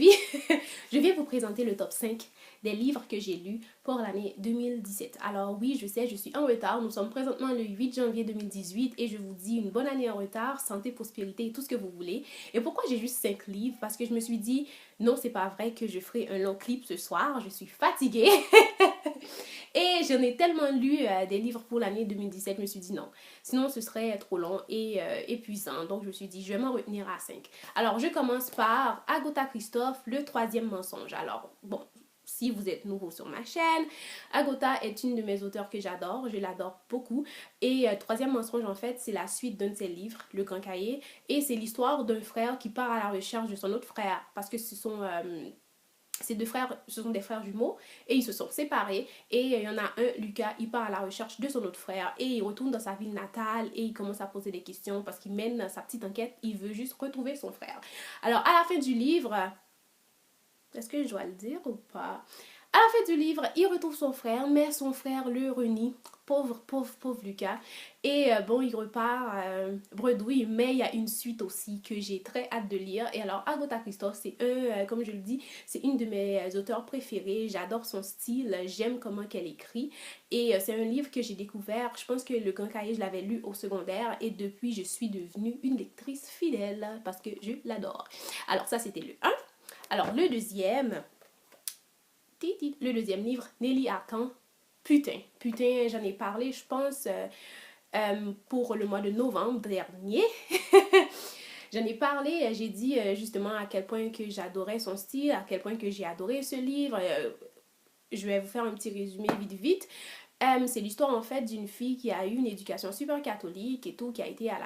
aujourd'hui, je vais vous présenter le top 5 des livres que j'ai lus pour l'année 2017. Alors oui, je sais, je suis en retard. Nous sommes présentement le 8 janvier 2018 et je vous dis une bonne année en retard, santé, prospérité et tout ce que vous voulez. Et pourquoi j'ai juste 5 livres? Parce que je me suis dit, non, c'est pas vrai que je ferai un long clip ce soir. Je suis fatiguée. Et j'en ai tellement lu des livres pour l'année 2017, je me suis dit non. Sinon, ce serait trop long et épuisant. Donc, je me suis dit, je vais m'en retenir à 5. Alors, je commence par Agatha Christophe, le troisième mensonge. Alors, bon, si vous êtes nouveau sur ma chaîne, Agatha est une de mes auteurs que j'adore. Je l'adore beaucoup. Et troisième mensonge, en fait, c'est la suite d'un de ses livres, Le Grand Cahier. Et c'est l'histoire d'un frère qui part à la recherche de son autre frère. Parce que ce sont... ces deux frères, ce sont des frères jumeaux et ils se sont séparés et il y en a un, Lucas, il part à la recherche de son autre frère et il retourne dans sa ville natale et il commence à poser des questions parce qu'il mène sa petite enquête, il veut juste retrouver son frère. Alors à la fin du livre, est-ce que je dois le dire ou pas? À la fin du livre, il retrouve son frère, mais son frère le renie. Pauvre Lucas. Et bon, il repart bredouille, mais il y a une suite aussi que j'ai très hâte de lire. Et alors, Agatha Christophe, c'est comme je le dis, c'est une de mes auteurs préférées. J'adore son style, j'aime comment qu'elle écrit. Et c'est un livre que j'ai découvert, je pense que Le Grand Cahier, je l'avais lu au secondaire. Et depuis, je suis devenue une lectrice fidèle parce que je l'adore. Alors ça, c'était le 1. Alors, le deuxième livre, Nelly Arcan. Putain, j'en ai parlé, je pense, pour le mois de novembre dernier. J'en ai parlé, j'ai dit justement à quel point que j'adorais son style, à quel point que j'ai adoré ce livre. Je vais vous faire un petit résumé vite. C'est l'histoire en fait d'une fille qui a eu une éducation super catholique et tout, qui a été à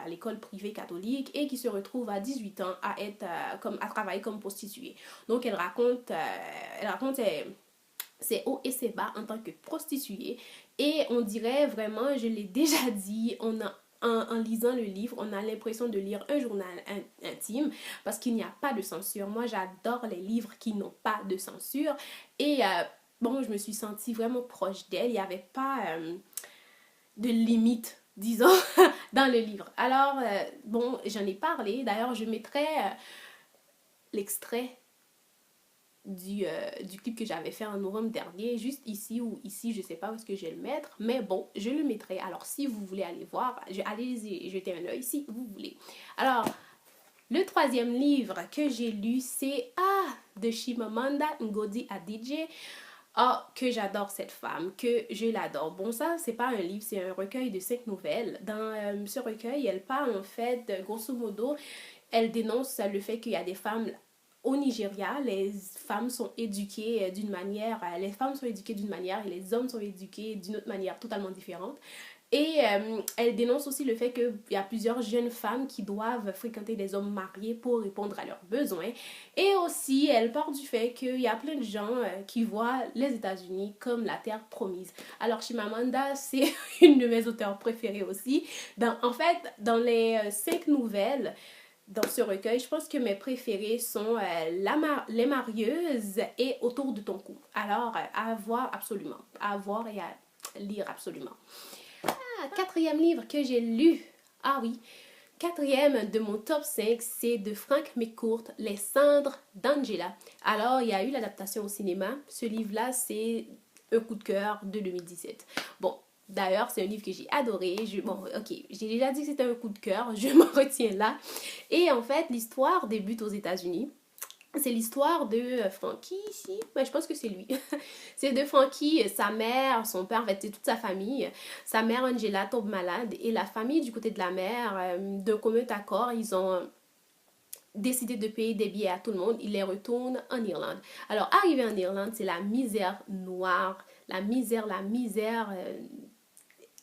l'école privée catholique et qui se retrouve à 18 ans à être à travailler comme prostituée. Donc elle raconte ses hauts et ses bas en tant que prostituée et on dirait vraiment, je l'ai déjà dit, en lisant le livre, on a l'impression de lire un journal intime parce qu'il n'y a pas de censure. Moi, j'adore les livres qui n'ont pas de censure et bon, je me suis sentie vraiment proche d'elle. Il n'y avait pas de limite, disons, dans le livre. Alors, bon, j'en ai parlé. D'ailleurs, je mettrai l'extrait du clip que j'avais fait en novembre dernier, juste ici ou ici, je sais pas où est-ce que je vais le mettre, mais bon, je le mettrai. Alors, si vous voulez aller voir, allez-y jeter un œil si vous voulez. Alors, le troisième livre que j'ai lu, c'est de Chimamanda Ngozi Adichie. Que j'adore cette femme, que je l'adore. Bon, ça, c'est pas un livre, c'est un recueil de 5 nouvelles. Dans ce recueil, elle parle en fait, grosso modo, elle dénonce le fait qu'il y a des femmes au Nigeria, les femmes sont éduquées d'une manière, les femmes sont éduquées d'une manière et les hommes sont éduqués d'une autre manière totalement différente. Et elle dénonce aussi le fait qu'il y a plusieurs jeunes femmes qui doivent fréquenter des hommes mariés pour répondre à leurs besoins. Et aussi, elle part du fait qu'il y a plein de gens qui voient les États-Unis comme la terre promise. Alors, Chimamanda, c'est une de mes auteurs préférées aussi. En fait, dans les 5 nouvelles, dans ce recueil, je pense que mes préférés sont Les Marieuses et Autour de ton cou. Alors, à voir absolument. À voir et à lire absolument. Quatrième livre que j'ai lu. Ah oui, quatrième de mon top 5, c'est de Frank McCourt, Les Cendres d'Angela. Alors, il y a eu l'adaptation au cinéma. Ce livre-là, c'est un coup de cœur de 2017. Bon, d'ailleurs, c'est un livre que j'ai adoré. Bon, ok, j'ai déjà dit que c'était un coup de cœur. Je m'en retiens là. Et en fait, l'histoire débute aux États-Unis. C'est l'histoire de Frankie ici. Ouais, je pense que c'est lui. C'est de Frankie, sa mère, son père, en fait, c'est toute sa famille. Sa mère, Angela, tombe malade. Et la famille du côté de la mère, d'un commun accord, ils ont décidé de payer des billets à tout le monde. Ils les retournent en Irlande. Alors, arrivé en Irlande, c'est la misère noire. La misère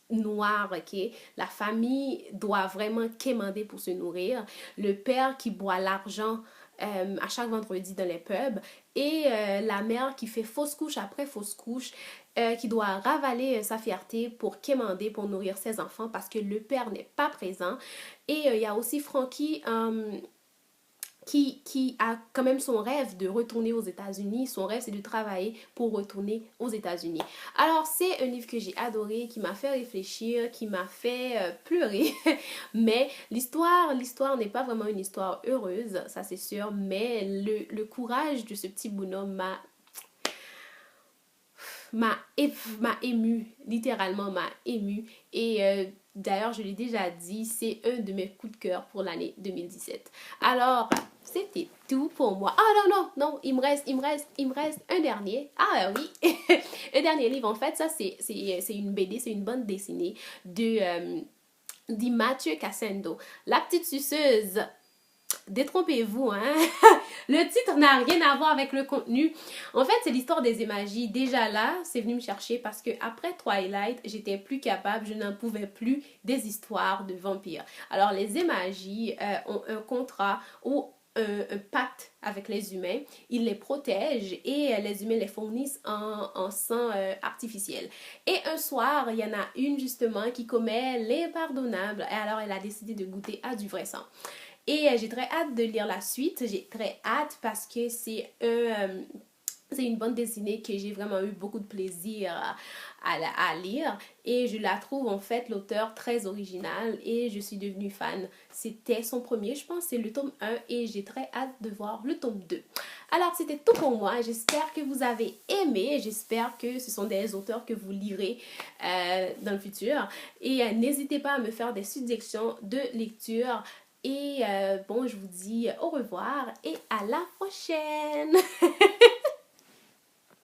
noire, ok? La famille doit vraiment quémander pour se nourrir. Le père qui boit l'argent à chaque vendredi dans les pubs et la mère qui fait fausse couche après fausse couche, qui doit ravaler sa fierté pour quémander, pour nourrir ses enfants parce que le père n'est pas présent. Et il y a aussi Frankie qui a quand même son rêve de retourner aux États-Unis. Son rêve, c'est de travailler pour retourner aux États-Unis. Alors, c'est un livre que j'ai adoré, qui m'a fait réfléchir, qui m'a fait pleurer. Mais l'histoire n'est pas vraiment une histoire heureuse, ça c'est sûr. Mais le courage de ce petit bonhomme m'a ému, littéralement m'a ému. Et d'ailleurs, je l'ai déjà dit, c'est un de mes coups de cœur pour l'année 2017. Alors, c'était tout pour moi. Ah non, non, non, il me reste un dernier. Ah oui, un dernier livre. En fait, ça, c'est une BD, c'est une bande dessinée de Mathieu Cassendo. La petite suceuse. Détrompez-vous, hein. Le titre n'a rien à voir avec le contenu. En fait, c'est l'histoire des émajis. Déjà là, c'est venu me chercher parce que après Twilight, j'étais plus capable, je n'en pouvais plus des histoires de vampires. Alors, les émajis ont un contrat ou un pacte avec les humains. Ils les protègent et les humains les fournissent en sang artificiel. Et un soir, il y en a une justement qui commet l'impardonnable. Et alors, elle a décidé de goûter à du vrai sang. Et j'ai très hâte de lire la suite. J'ai très hâte parce que c'est une bande dessinée que j'ai vraiment eu beaucoup de plaisir à lire. Et je la trouve en fait l'auteur très original et je suis devenue fan. C'était son premier, je pense, c'est le tome 1 et j'ai très hâte de voir le tome 2. Alors c'était tout pour moi. J'espère que vous avez aimé. J'espère que ce sont des auteurs que vous lirez dans le futur. Et n'hésitez pas à me faire des suggestions de lecture. Et bon, je vous dis au revoir et à la prochaine.